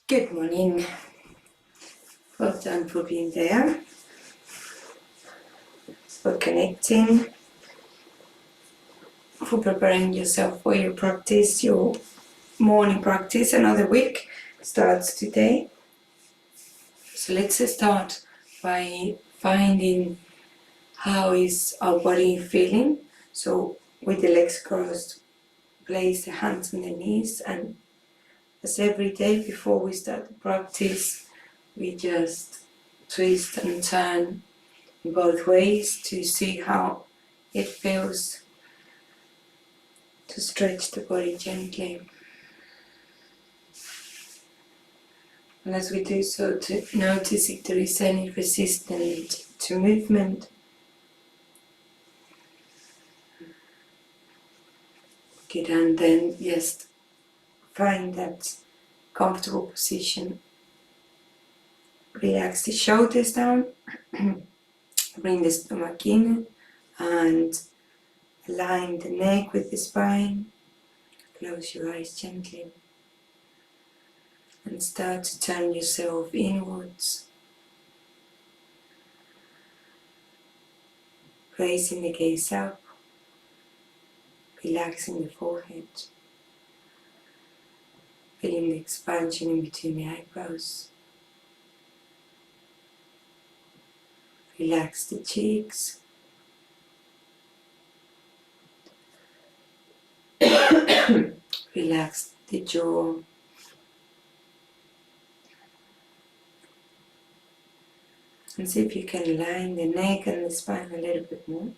Good morning. Well done for being there, for connecting, for preparing yourself for your practice, your morning practice. Another week starts today. So let's start by finding how is our body feeling. So with the legs crossed, place the hands on the knees, and as every day before we start the practice, we just twist and turn in both ways to see how it feels to stretch the body gently. And as we do so, to notice if there is any resistance to movement. Good, and then just find that comfortable position. Relax the shoulders down, bring the stomach in, and align the neck with the spine. Close your eyes gently and start to turn yourself inwards, raising the gaze up, relaxing the forehead, feeling the expansion in between the eyebrows. Relax the cheeks. Relax the jaw. And see if you can align the neck and the spine a little bit more.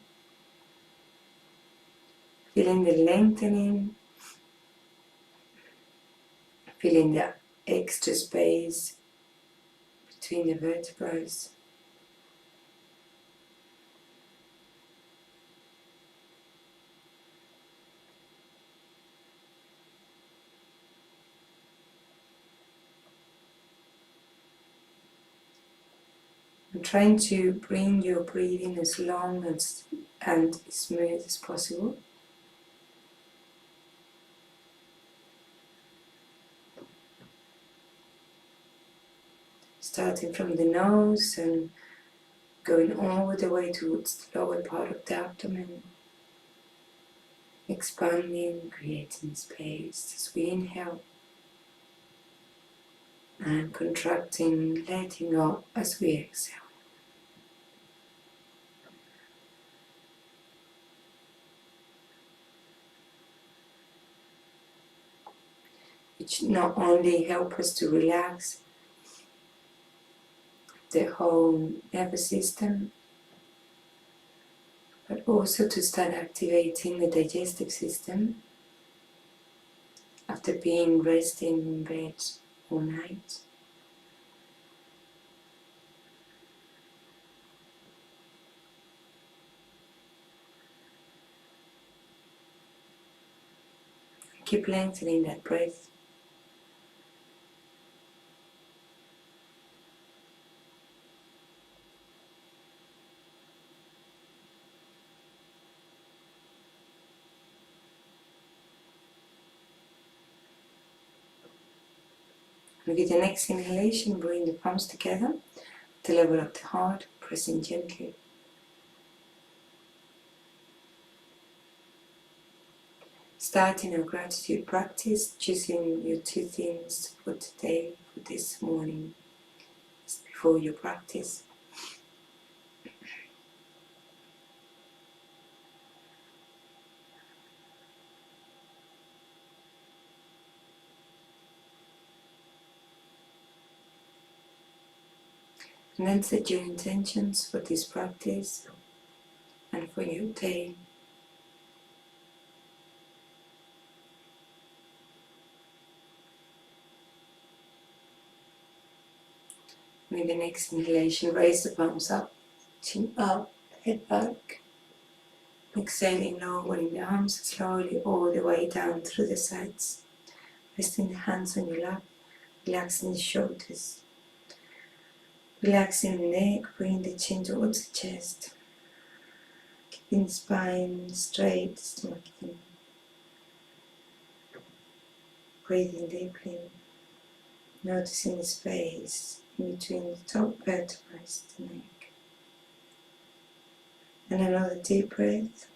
Feeling the lengthening. Feeling the extra space between the vertebrae. And trying to bring your breathing as long and smooth as possible. Starting from the nose and going all the way towards the lower part of the abdomen. Expanding, creating space as we inhale. And contracting, letting go as we exhale. Which not only help us to relax the whole nervous system, but also to start activating the digestive system after being resting in bed all night. Keep lengthening that breath. And with the next inhalation, bring the palms together at the level of the heart, pressing gently. Starting our gratitude practice, choosing your two themes for today, for this morning, before your practice. And then set your intentions for this practice and for your day. With the next inhalation, raise the palms up, chin up, head back. Exhaling, lowering the arms slowly all the way down through the sides. Resting the hands on your lap, relaxing the shoulders. Relaxing the neck, bring the chin towards the chest. Keeping the spine straight, stomach in. Breathing deeply. Noticing the space in between the top vertebrae, the neck. And another deep breath.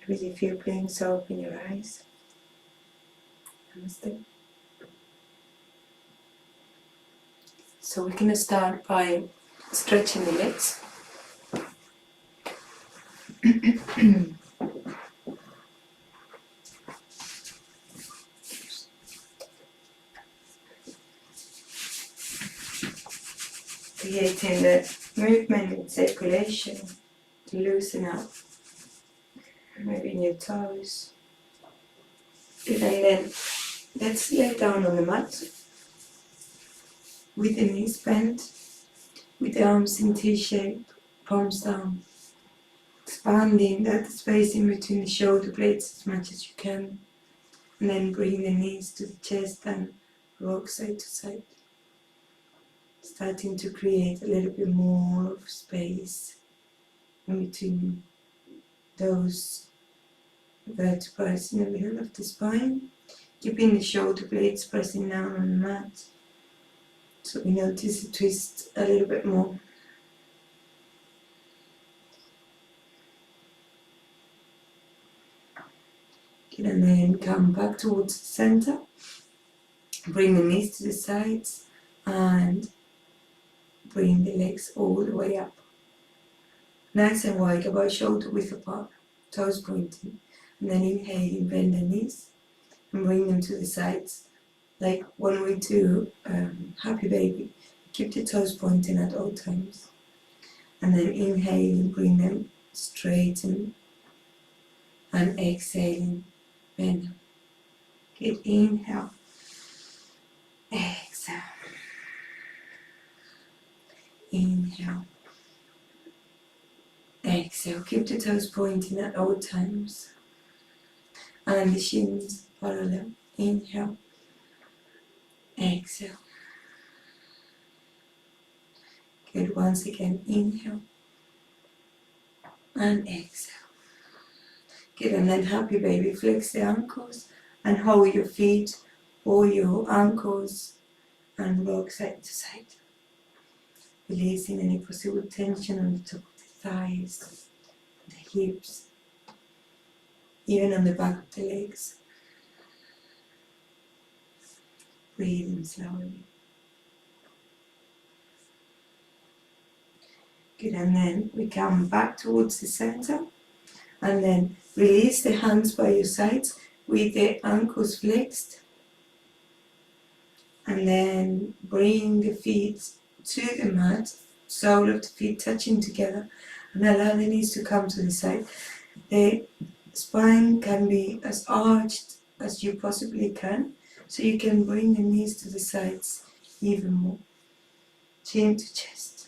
Really feel blinks, open your eyes. Namaste. So we're going to start by stretching the legs. Creating the movement and circulation to loosen up, maybe in your toes. And then let's lay down on the mat with the knees bent, with the arms in T-shape, palms down, expanding that space in between the shoulder blades as much as you can, and then bring the knees to the chest and rock side to side. Starting to create a little bit more of space in between those vertebrae in the middle of the spine, keeping the shoulder blades pressing down on the mat, so we notice the twist a little bit more. Okay, and then come back towards the center, bring the knees to the sides and bring the legs all the way up. Nice and wide, about shoulder width apart, toes pointing. And then inhaling, bend the knees and bring them to the sides. Like when we do Happy Baby, keep the toes pointing at all times. And then inhaling, bring them straighten. And exhaling, bend them. Good, inhale, exhale. Inhale, exhale, keep the toes pointing at all times and the shins parallel. Inhale, exhale. Good, once again, inhale and exhale. Good, and then Happy Baby, flex the ankles and hold your feet or your ankles and rock side to side. Releasing any possible tension on the top of the thighs, the hips, even on the back of the legs. Breathing slowly. Good, and then we come back towards the center and then release the hands by your sides with the ankles flexed. And then bring the feet to the mat, sole of the feet touching together, and allow the knees to come to the side. The spine can be as arched as you possibly can, so you can bring the knees to the sides even more. Chin to chest.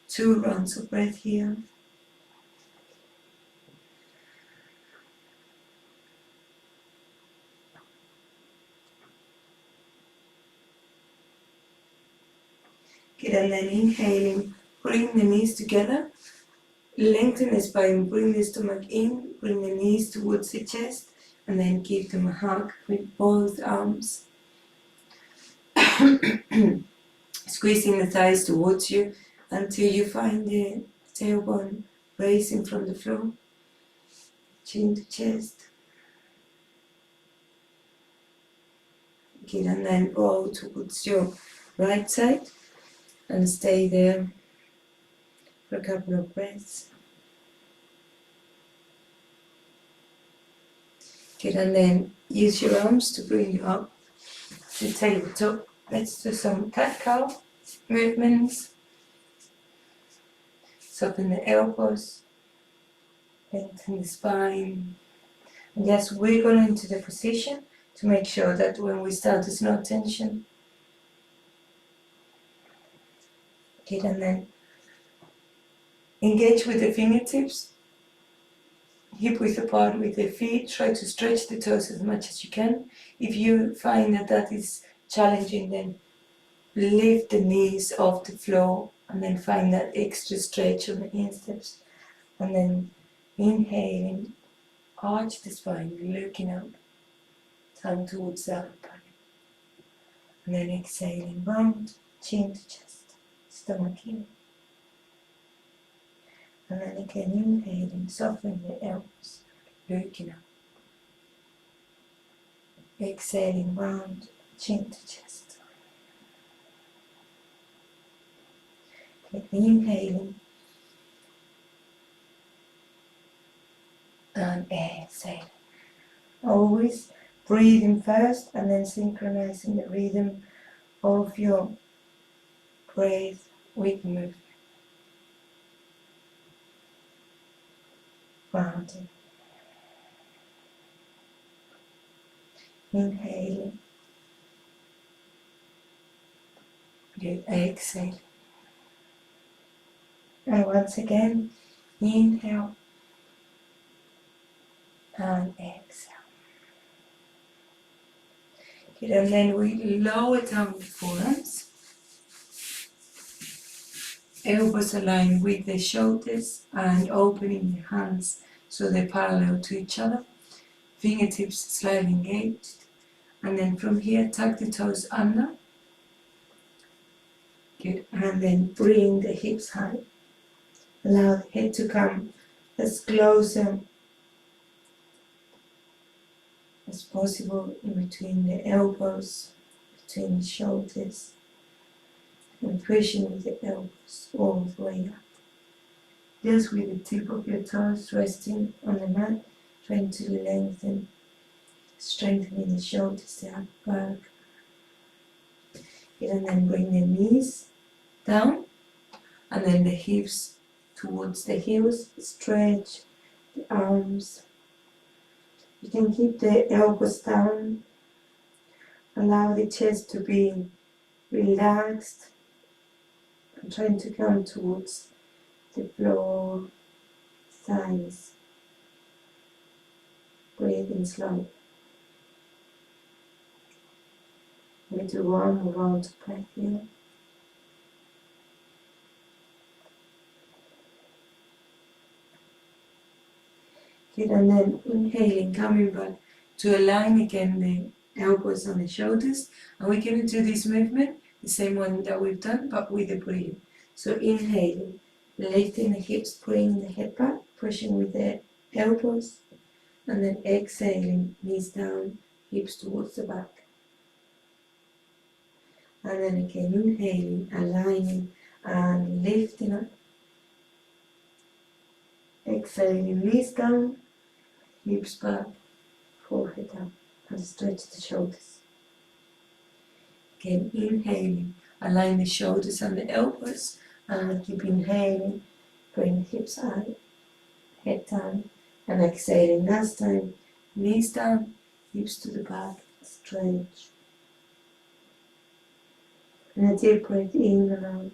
2 rounds of breath here. Good, and then inhaling, bring the knees together, lengthen the spine, bring the stomach in, bring the knees towards the chest, and then give them a hug with both arms. Squeezing the thighs towards you until you find the tailbone raising from the floor, chin to chest. Good, and then roll towards your right side and stay there for a couple of breaths. Good, and then use your arms to bring you up to tabletop. Let's do some cat-cow movements. Soften the elbows, lengthen the spine, and just wiggle into the position to make sure that when we start there's no tension. Good, and then engage with the fingertips, hip width apart with the feet. Try to stretch the toes as much as you can. If you find that that is challenging, then lift the knees off the floor and then find that extra stretch on the insteps. And then inhaling, arch the spine, looking up, tongue towards the upper body. And then exhaling, round, chin to chest, stomach in. And then again, inhaling, softening the elbows, looking up. Exhaling, round, chin to chest. Okay, inhaling. And exhaling. Always breathing first and then synchronizing the rhythm of your breath with movement. Grounding. Inhaling. Good. Exhale. And once again, inhale and exhale. Good. And then we lower down the forearms. Elbows aligned with the shoulders and opening the hands so they're parallel to each other. Fingertips slightly engaged. And then from here, tuck the toes under. Good. And then bring the hips high. Allow the head to come as closer as possible in between the elbows, between the shoulders. And pushing with the elbows all the way up. Just with the tip of your toes resting on the mat, trying to lengthen, strengthening the shoulders, the upper back. And then bring the knees down, and then the hips towards the heels, stretch the arms. You can keep the elbows down, allow the chest to be relaxed. I'm trying to come towards the floor, thighs. Breathing slowly. We do one more round of breath here. Good, and then inhaling, coming back to align again the elbows on the shoulders. And we're going to do this movement, the same one that we've done, but with the breathing. So inhaling, lifting the hips, pulling the head back, pushing with the elbows. And then exhaling, knees down, hips towards the back. And then again, inhaling, aligning and lifting up. Exhaling, knees down, hips back, forehead up, and stretch the shoulders. Again, inhaling, align the shoulders and the elbows, and keep inhaling, bring the hips high, head down, and exhaling. Last time, knees down, hips to the back, stretch. And a deep breath in and out.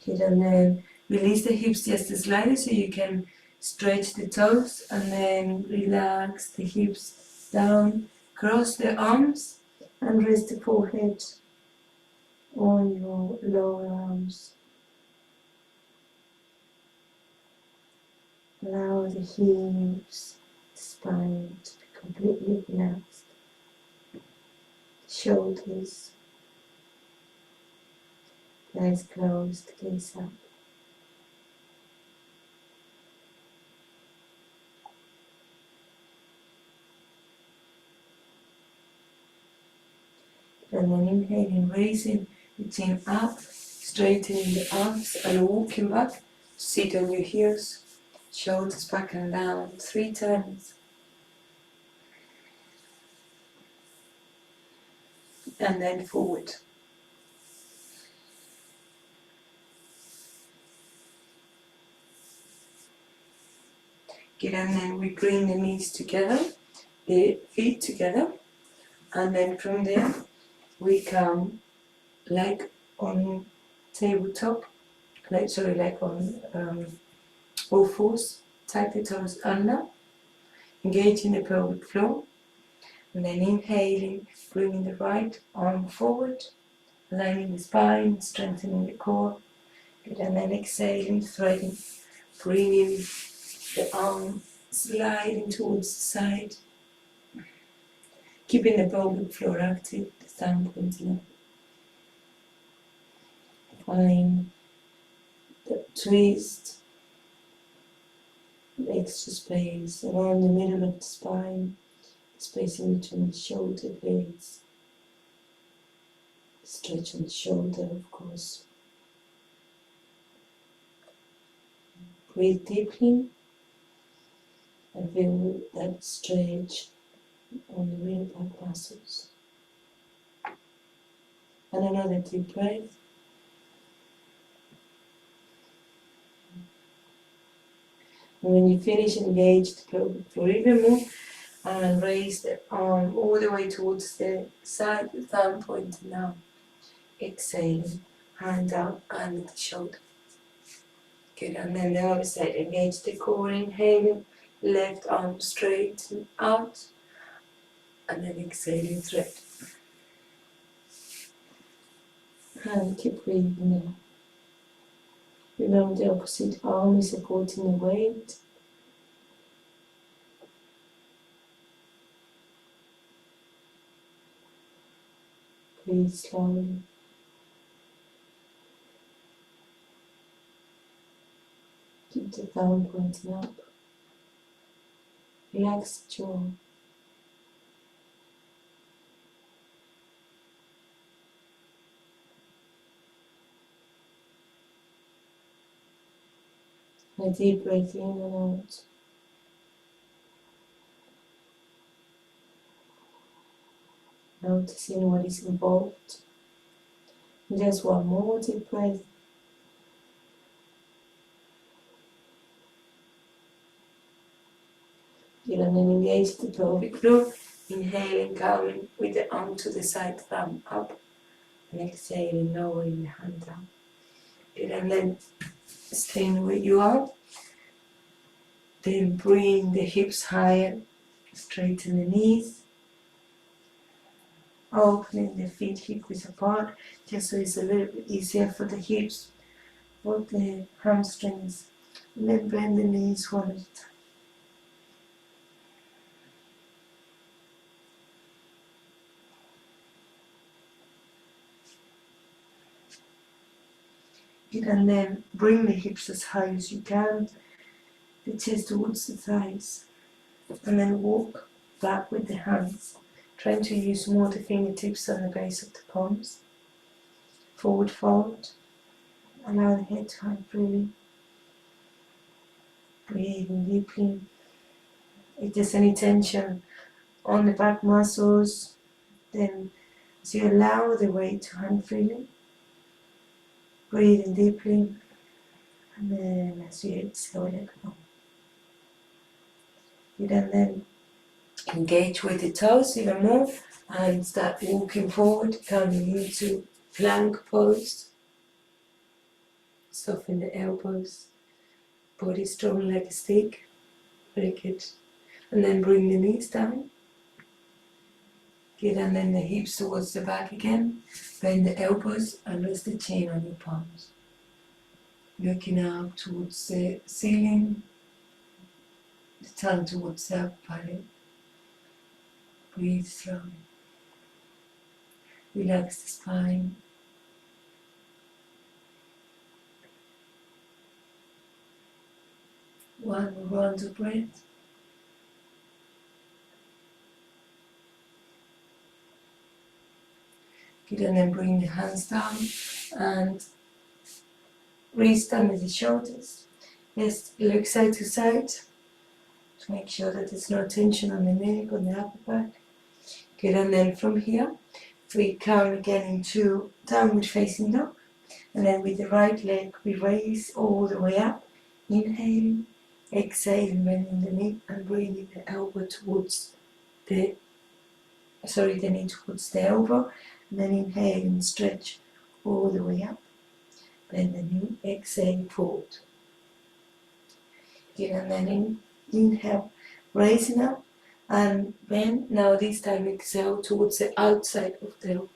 Good, and then release the hips just slightly so you can stretch the toes, and then relax the hips down, cross the arms, and rest the forehead on your lower arms. Allow the hips, the spine to be completely relaxed. Shoulders, eyes closed, gaze up. And then inhaling, raising the chin up, straightening the arms and walking back. Sit on your heels, shoulders back and down 3 times. And then forward. Good, and then we bring the knees together, the feet together, and then from there we come like on tabletop, like on all fours, tuck the toes under, engaging the pelvic floor, and then inhaling, bringing the right arm forward, aligning the spine, strengthening the core. Good, and then exhaling, threading bringing the arm sliding towards the side, keeping the pelvic floor active, the thumb pointing up. Find the twist, the extra space around the middle of the spine, the space in between the shoulder blades. Stretch on the shoulder, of course. Breathe deeply and feel that stretch on the middle back muscles. And another deep breath. And when you finish, engage the pelvic floor even more and raise the arm all the way towards the side, the thumb pointing out. Exhaling, hand out under the shoulder. Good, and then the other side, engage the core, inhaling, left arm straight and out, and then exhaling thread. And keep breathing out. Remember the opposite arm is supporting the weight. Breathe slowly. Keep the thumb pointing up. Relax the jaw. A deep breath in and out. Noticing what is involved. Just one more deep breath. Good, and then engage the pelvic floor. Inhaling, coming with the arm to the side, thumb up. And exhaling, lowering the hand down. Good, and then staying where you are. Then bring the hips higher. Straighten the knees. Opening the feet hip width apart, just so it's a little bit easier for the hips, both the hamstrings, and then bend the knees one at a time. You can then bring the hips as high as you can, the chest towards the thighs, and then walk back with the hands, trying to use more the fingertips on the base of the palms. Forward fold, allow the head to hang freely. Breathing deeply. If there's any tension on the back muscles, then as you allow the weight to hang freely, breathing deeply, and then as you exhale, let go. You then engage with the toes even more and start walking forward, coming into plank pose. Soften the elbows, body strong like a stick. Very good. And then bring the knees down. Good, and then the hips towards the back again. Bend the elbows and rest the chin on your palms. Looking up towards the ceiling, the tongue towards the upper palate. Breathe slowly. Relax the spine. One more round of breath. Good, and then bring the hands down and wrist under the shoulders. Just look side to side to make sure that there's no tension on the neck, on the upper back. Good, and then from here we come again into downward facing dog, and then with the right leg we raise all the way up. Inhaling, exhaling, bending the knee and bringing the elbow towards the knee towards the elbow, and then inhale and stretch all the way up. Bend the knee, exhale, forward. Good, and then inhale, raising up and bend. Now this time exhale towards the outside of the elbow.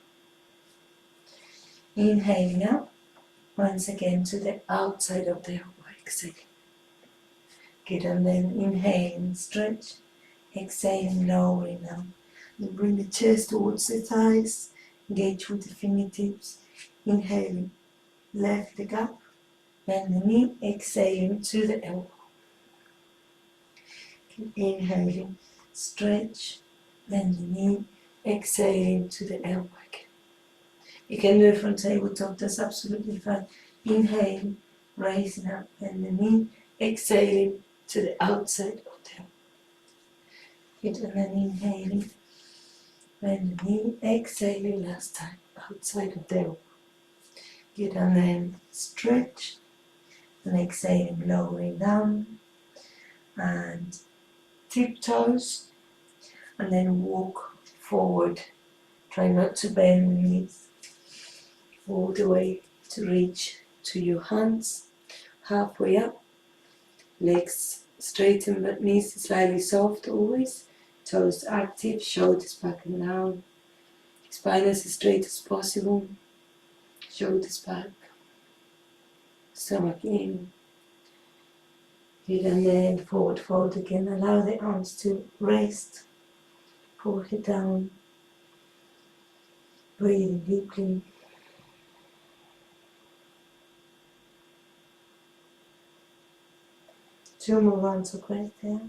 Inhaling up, once again to the outside of the elbow, exhale. Good, and then inhaling, stretch, exhaling, lowering down. Then bring the chest towards the thighs, engage with the fingertips, inhaling, left leg up, bend the knee, exhaling to the elbow. Keep inhaling, stretch, bend the knee, exhaling to the elbow again. You can do it from tabletop, that's absolutely fine. Inhale, raising up, bend the knee, exhaling to the outside of the elbow. Good, and then inhaling, bend the knee, exhaling last time, outside of the elbow. Good, and then stretch, and exhaling, lowering down, and tiptoes, and then walk forward. Try not to bend the knees all the way to reach to your hands, halfway up, legs straighten but knees slightly soft always, toes active, shoulders back and down, spine as straight as possible, shoulders back, stomach in. Good, and then forward fold again, allow the arms to rest, forehead down, breathing deeply. Two more rounds of breath there.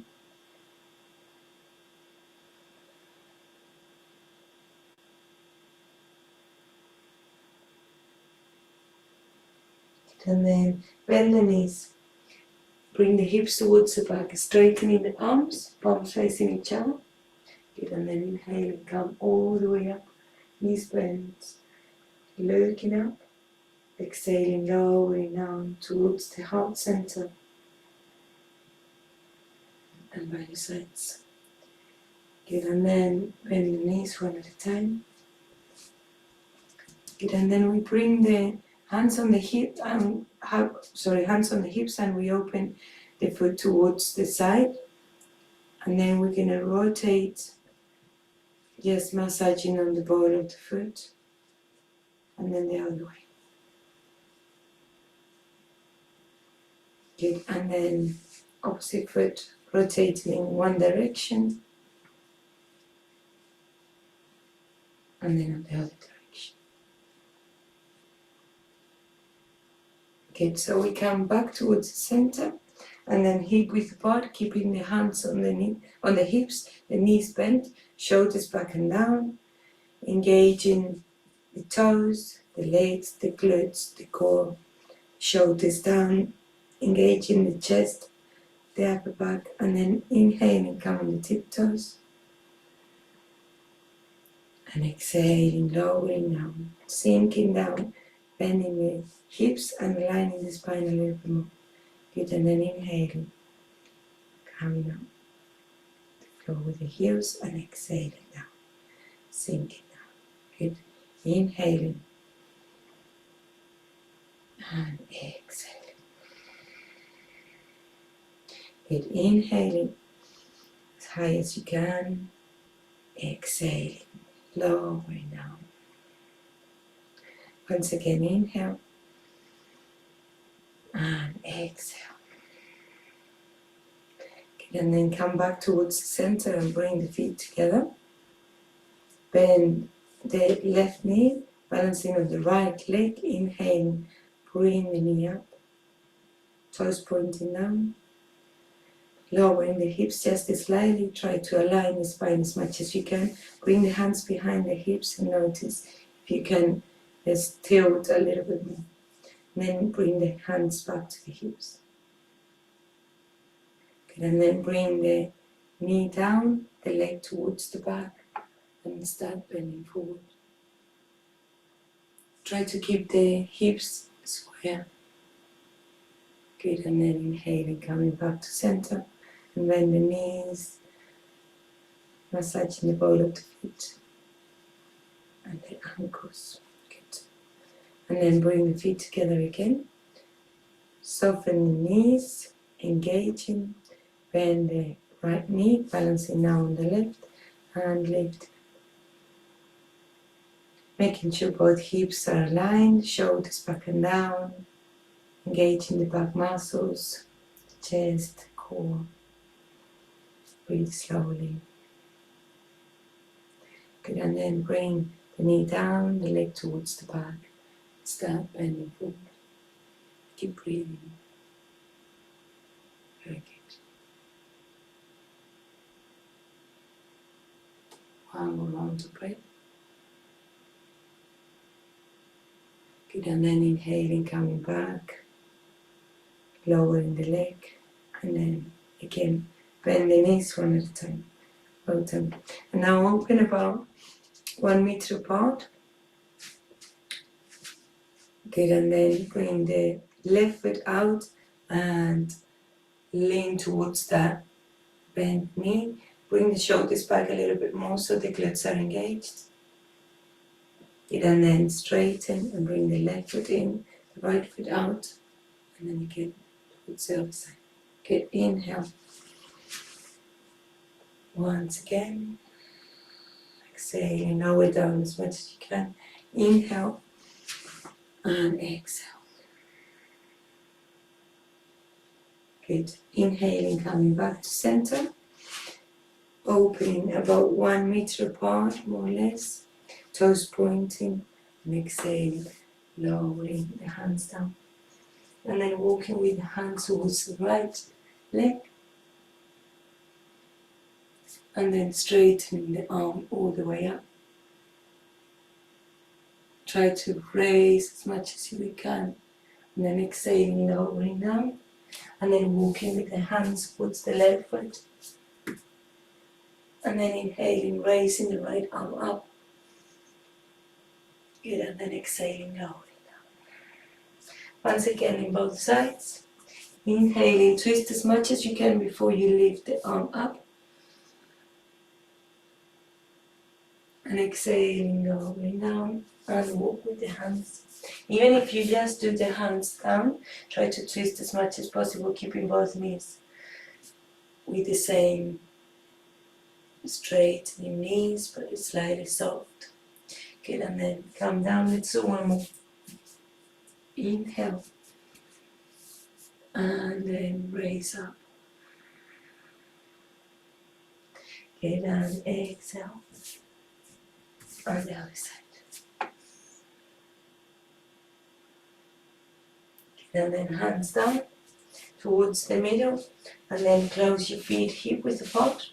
And then bend the knees. Bring the hips towards the back, straightening the arms, palms facing each other. Good, and then inhale and come all the way up, knees bent, looking up. Exhaling, lowering down towards the heart center and by the sides. Good, and then bend the knees one at a time. Good, and then we bring the hands on the hip hands on the hips, and we open the foot towards the side. And then we're gonna rotate, just massaging on the ball of the foot, and then the other way. Good, and then opposite foot rotating in one direction, and then on the other direction. Good, so we come back towards the center, and then hip width apart, keeping the hands on the knee, on the hips, the knees bent, shoulders back and down, engaging the toes, the legs, the glutes, the core, shoulders down, engaging the chest, the upper back, and then inhaling, come on the tiptoes, and exhaling, lowering down, sinking down, bending the hips and aligning the spine a little bit more. Good, and then inhaling, coming up the floor with the heels, and exhaling down, sinking down. Good, inhaling and exhaling. Good, inhaling as high as you can, exhaling, lowering down. Once again, inhale and exhale. Good, and then come back towards the center and bring the feet together. Bend the left knee, balancing on the right leg, inhaling, bring the knee up, toes pointing down, lowering the hips just slightly, try to align the spine as much as you can, bring the hands behind the hips and notice if you can just tilt a little bit more, then bring the hands back to the hips. Good, and then bring the knee down, the leg towards the back, and start bending forward. Try to keep the hips square. Good, and then inhaling, coming back to center, and bend the knees, massaging the ball of the feet and the ankles. Good. And then bring the feet together again. Soften the knees, engaging, bend the right knee, balancing now on the left, and lift. Making sure both hips are aligned, shoulders back and down, engaging the back muscles, chest, core. Breathe slowly. Good, and then bring the knee down, the leg towards the back. Start bending forward. Keep breathing. Very good. One more round of breath. Good, and then inhaling, coming back, lowering the leg, and then again bend the knees one at a time. Bottom. And now open about 1 meter apart. Good, and then bring the left foot out and lean towards that bent knee. Bring the shoulders back a little bit more so the glutes are engaged. Good, and then straighten and bring the left foot in, the right foot out, and then again towards the other side. Good, inhale. Once again. Exhale, lower down as much as you can. Inhale and exhale. Good. Inhaling, coming back to center. Opening about 1 meter apart, more or less. Toes pointing. And exhaling, lowering the hands down. And then walking with the hands towards the right leg. And then straightening the arm all the way up. Try to raise as much as you can. And then exhaling, lowering down. And then walking with the hands towards the left foot. And then inhaling, raising the right arm up. Good, and then exhaling, lowering down. Once again in both sides. Inhaling, twist as much as you can before you lift the arm up. And exhaling, lowering down. And walk with the hands. Even if you just do the hands down, try to twist as much as possible, keeping both knees with the same straightening knees, but it's slightly soft. Good, and then come down. Let's do one more. Inhale. And then raise up. Good, and exhale. On the other side. And then hands down towards the middle, and then close your feet hip width apart.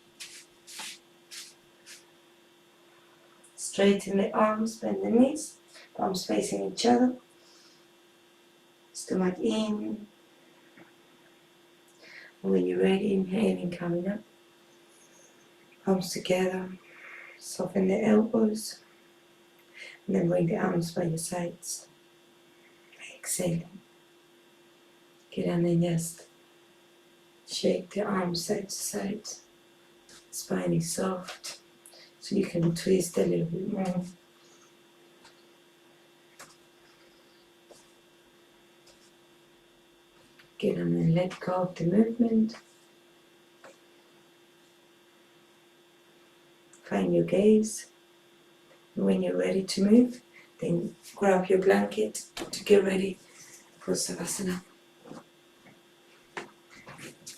Straighten the arms, bend the knees, palms facing each other. Stomach in. And when you're ready, inhaling, coming up. Palms together. Soften the elbows. And then bring the arms by your sides. Exhaling. Good, and then just shake the arms side to side. Spine is soft, so you can twist a little bit more. Good, and then let go of the movement. Find your gaze. And when you're ready to move, then grab your blanket to get ready for Savasana.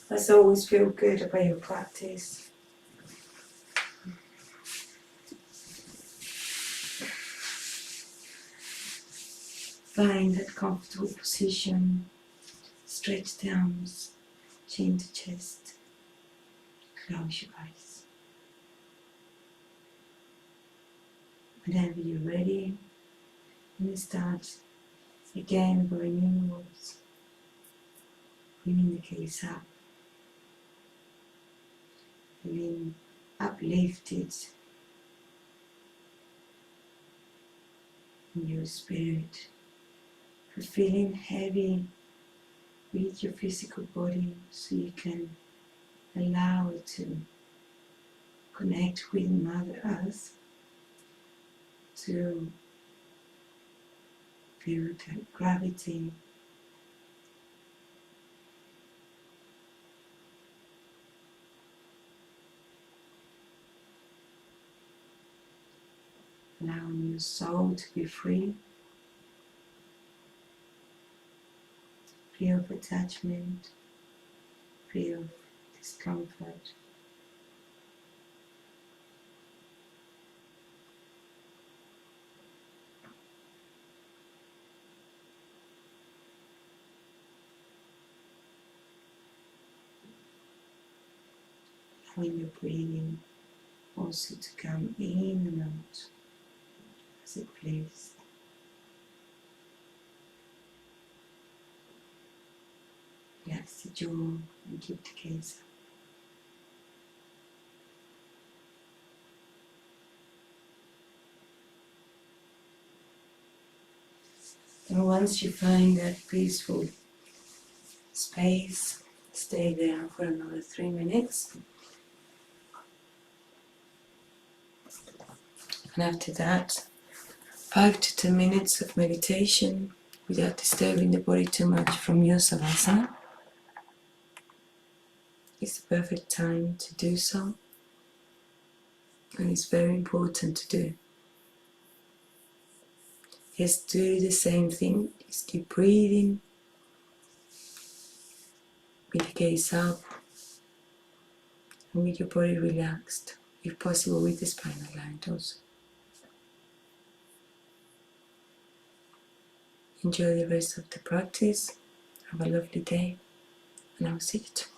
Let's always feel good about your practice. Find that comfortable position. Stretch the arms, chin to chest. Close your eyes. Whenever you're ready, you start again going inwards, bringing the gaze up. Feeling uplifted in your spirit, for feeling heavy with your physical body, so you can allow it to connect with Mother Earth, to feel that gravity. Allowing your soul to be free, free of attachment, free of discomfort. Allowing your breathing also to come in and out as it pleases. Relax the jaw and keep the gaze up. And once you find that peaceful space, stay there for another 3 minutes. And after that, 5 to 10 minutes of meditation without disturbing the body too much from your savasana. It's the perfect time to do so, and it's very important to do. Just do the same thing, just keep breathing with the gaze up and with your body relaxed, if possible with the spine aligned also. Enjoy the rest of the practice, have a lovely day, and I'll see you tomorrow.